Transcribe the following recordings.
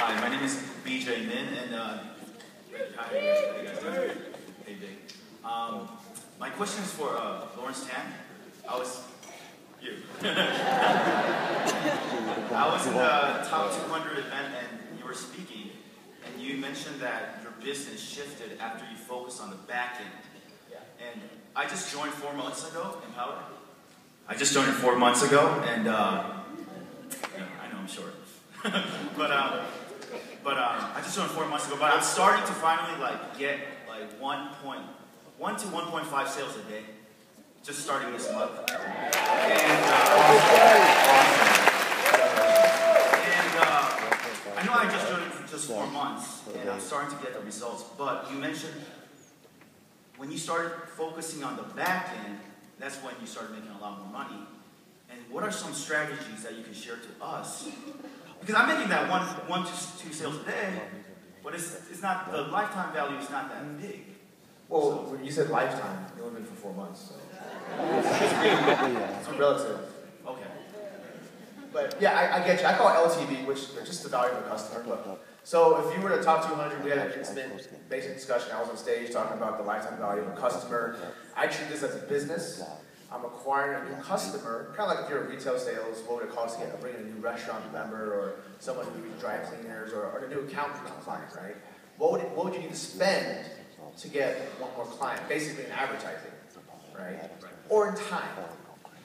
Hi, my name is BJ Min, and hi, how you guys doing? Hey, Big. My question is for Lawrence Tan. I was in the top 200 event, and you were speaking, and you mentioned that your business shifted after you focused on the back end. And I just joined 4 months ago, Empower. I just joined 4 months ago, and I know I'm short, but I just joined 4 months ago. But I'm starting to finally get 1 to 1.5 sales a day, just starting this month. And I know I just joined it for just 4 months, and I'm starting to get the results. But you mentioned when you started focusing on the back end, that's when you started making a lot more money. And what are some strategies that you can share to us? Because I'm making that one to two sales a day, but it's not, the lifetime value is not that big. Well, when you said lifetime, you only been for 4 months, so it's relative. Okay. But yeah, I get you. I call it LTV, which is just the value of the customer. Look, so if you were the top 200, we had an intimate, basic discussion. I was on stage talking about the lifetime value of a customer. I treat this as a business. I'm acquiring a new customer, kind of like if you're in retail sales, what would it cost to bring in a new restaurant member or someone who does dry cleaners or a new accountant client, right? What would you need to spend to get one more client? Basically in advertising, right? Or in time,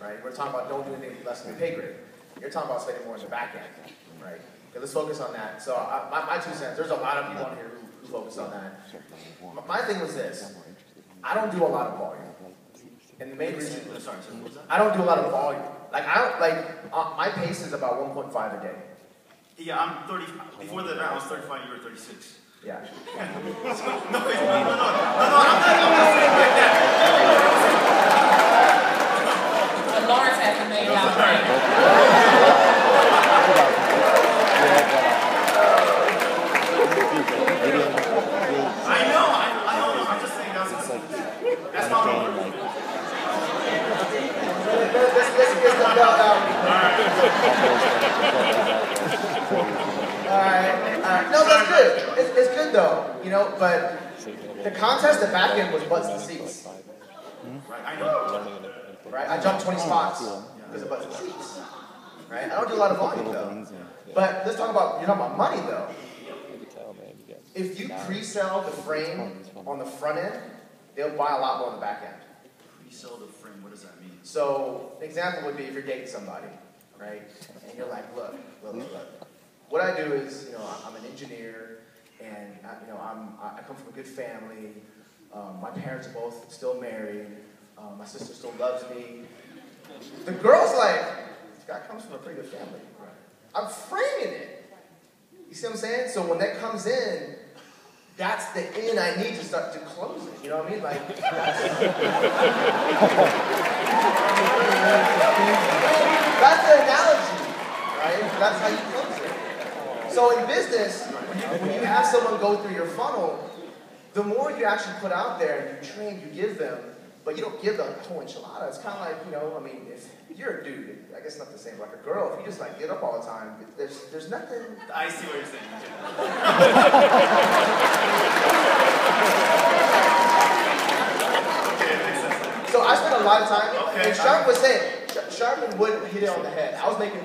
right? We're talking about don't do anything less than your pay grade. You're talking about spending more in the back end, right? Okay, let's focus on that. So my 2 cents, there's a lot of people on here who focus on that. My thing was this, I don't do a lot of volume. And the main reason, I don't do a lot of volume. My pace is about 1.5 a day. Yeah, I'm 30, before the event I was 35, you were 36. Yeah. No, I'm not saying like that. But Lawrence has $1 million. I know. I'm just saying that's not all. Alright. No, that's good. It's good though, but the contest, the back end was butts and seats. Right, I know. Right? I jumped 20 spots because of butts and seats. Right? I don't do a lot of volume though. But let's talk about, you're talking about money though. If you pre-sell the frame on the front end, they'll buy a lot more on the back end. Pre-sell the frame, what does that mean? So, an example would be if you're dating somebody, right? And you're like, look. What I do is, I'm an engineer, and I come from a good family. My parents are both still married. My sister still loves me. The girl's like, this guy comes from a pretty good family. I'm framing it. You see what I'm saying? So when that comes in, that's the in I need to start to close it. You know what I mean? That's the analogy, right? That's how you close it. So in business, when you have someone go through your funnel, the more you actually put out there and you train, you give them, but you don't give them a whole enchilada. It's kind of like, if you're a dude, I guess not the same, like a girl, if you just get up all the time, there's nothing. I see what you're saying. So I spent a lot of time, and Sharp was saying, Sharpen would hit it on the head. I was making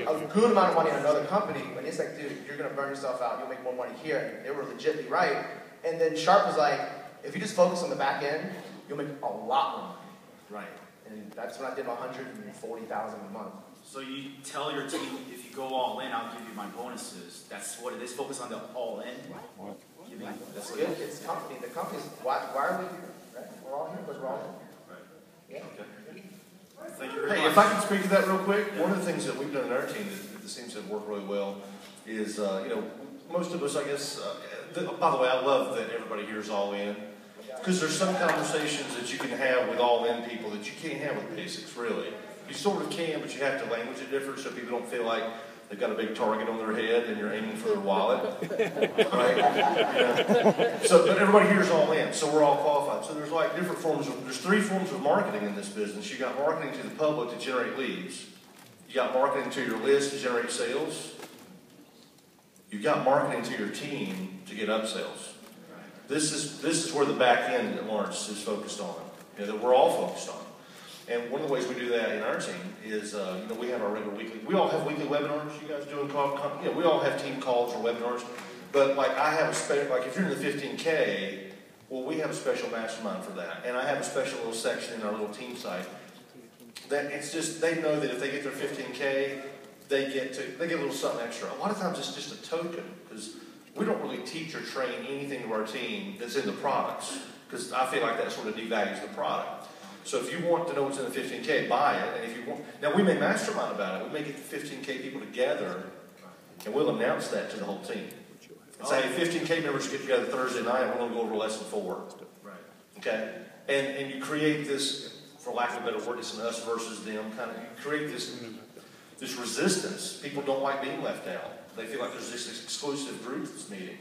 a good amount of money in another company, and it's like, dude, you're gonna burn yourself out, you'll make more money here. And they were legitimately right. And then Sharp was like, if you just focus on the back end, you'll make a lot more money. Right. And that's when I did my $140,000 a month. So you tell your team, if you go all in, I'll give you my bonuses. That's what it is. Focus on the all in. That's good. It's company. The company's why are we here? Right? We're all here because we're all here. Right. Yeah. Okay. Thank you very much. If I can speak to that real quick, one of the things that we've done in our team that seems to work really well is, most of us, I guess, by the way, I love that everybody here is all in. Because there's some conversations that you can have with all-in people that you can't have with basics, really. You sort of can, but you have to language it different so people don't feel like they've got a big target on their head and you're aiming for their wallet. Right? But everybody here is all in, so we're all qualified. So there's different forms there's 3 forms of marketing in this business. You got marketing to the public to generate leads. You got marketing to your list to generate sales. You got marketing to your team to get upsells. This is where the back end at Lawrence is focused on, that we're all focused on. And one of the ways we do that in our team is, we have our regular weekly, we all have weekly webinars. You guys doing we all have team calls or webinars. But like I have a special, like if you're in the 15K, well, we have a special mastermind for that. And I have a special little section in our little team site that it's just, they know that if they get their 15K, they get a little something extra. A lot of times it's just a token, because we don't really teach or train anything to our team that's in the products, because I feel like that sort of devalues the product. So if you want to know what's in the 15K, buy it. And if you want, now we may mastermind about it. We may get the 15K people together, and we'll announce that to the whole team. And say, 15K members get together Thursday night, we're going to go over lesson 4. Right. Okay? And you create this, for lack of a better word, it's an us versus them kind of, you create this resistance. People don't like being left out. They feel like there's this exclusive group that's meeting.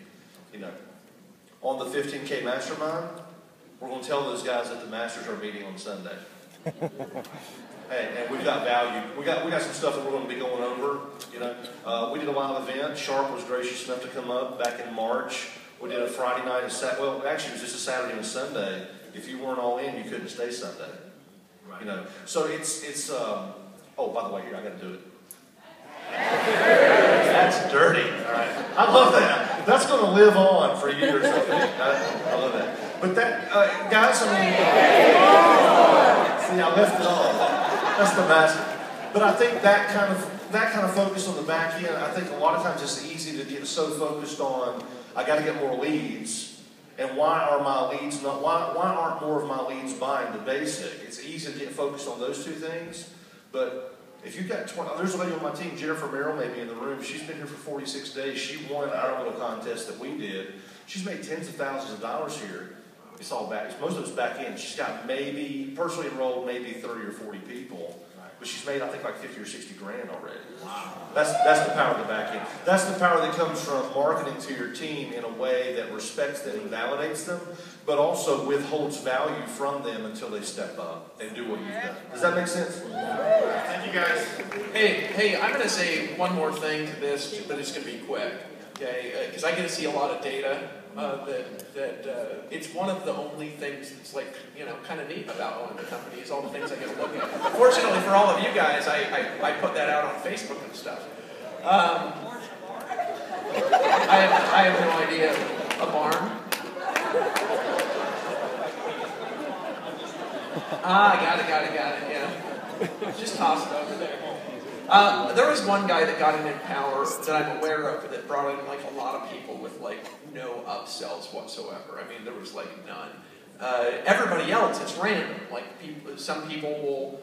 On the 15K mastermind, we're going to tell those guys that the masters are meeting on Sunday. And we've got value. We got some stuff that we're going to be going over. We did a live event. Sharp was gracious enough to come up back in March. We did a Friday night and Saturday. Well, actually, it was just a Saturday and a Sunday. If you weren't all in, you couldn't stay Sunday. Right. So it's. Oh, by the way, here I got to do it. That's dirty. All right. I love that. That's going to live on for years. I love that. But that, guys, see, I left it on. That's the master. But I think that kind of focus on the back end, I think a lot of times it's easy to get so focused on, I got to get more leads. And why aren't more of my leads buying the basic? It's easy to get focused on those two things. But if you've got 20, there's a lady on my team, Jennifer Merrill, may be in the room. She's been here for 46 days. She won our little contest that we did. She's made tens of thousands of dollars here. It's all back. Most of it's back in. She's got maybe, personally enrolled, maybe 30 or 40 people. But she's made, I think, like 50 or 60 grand already. Wow. That's the power of the back end. That's the power that comes from marketing to your team in a way that respects them and validates them, but also withholds value from them until they step up and do what you've done. Does that make sense? Thank you, guys. Hey, I'm going to say one more thing to this, but it's going to be quick, okay? Because I get to see a lot of data that it's one of the only things that's kind of neat about owning the company is all the things I get to look at. Fortunately for all of you guys, I put that out on Facebook and stuff. I have no idea. A barn? Got it, yeah. Just toss it over there. There was one guy that got in Empower that I'm aware of that brought in a lot of people with no upsells whatsoever. I mean, there was none. Everybody else, it's random. Some people will,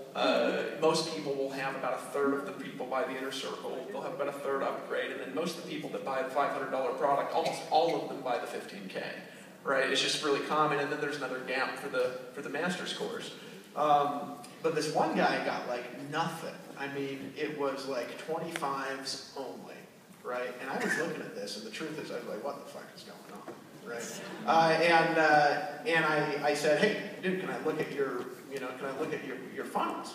most people will have about a third of the people buy the Inner Circle. They'll have about a third upgrade, and then most of the people that buy the $500 product, almost all of them buy the 15K. Right? It's just really common, and then there's another gap for the master's course. But this one guy got nothing. I mean, it was 25s only, right? And I was looking at this, and the truth is, I was like, what the fuck is going on, right? And I said, hey, dude, can I look at your funnels?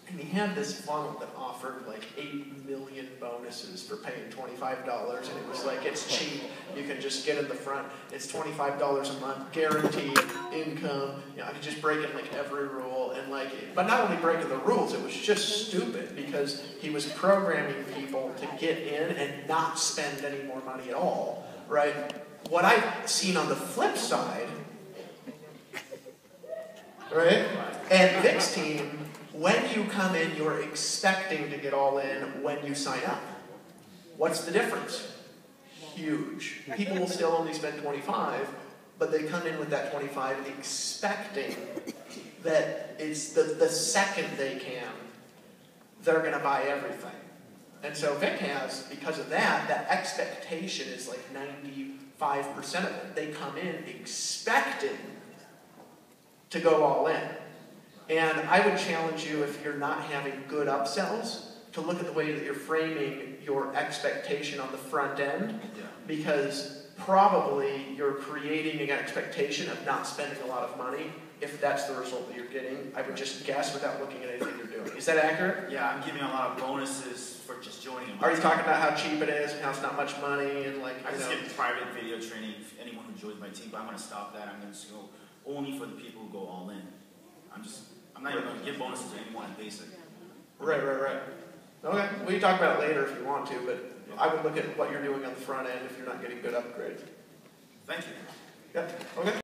And he had this funnel that offered 8 million bonuses for paying $25, and it was it's cheap. You can just get in the front. It's $25 a month, guaranteed income. I could just break in every rule, and but not only breaking the rules, it was just stupid because he was programming people to get in and not spend any more money at all, right? What I've seen on the flip side, right? And Vic's team. When you come in, you're expecting to get all in when you sign up. What's the difference? Huge. People will still only spend 25, but they come in with that 25 expecting that it's the second they can, they're going to buy everything. And so Vic has, because of that expectation is 95% of it. They come in expecting to go all in. And I would challenge you, if you're not having good upsells, to look at the way that you're framing your expectation on the front end, because probably you're creating an expectation of not spending a lot of money if that's the result that you're getting. I would just guess without looking at anything you're doing. Is that accurate? Yeah, I'm giving a lot of bonuses for just joining them. Are you talking about how cheap it is and how it's not much money and like, I you just know? give private video training for anyone who joins my team, but I'm going to stop that. I'm going to go only for the people who go all in. I'm not even going to give bonuses to anyone in basic. Right. Okay, we can talk about it later if you want to, but I would look at what you're doing on the front end if you're not getting good upgrades. Thank you. Yeah, okay.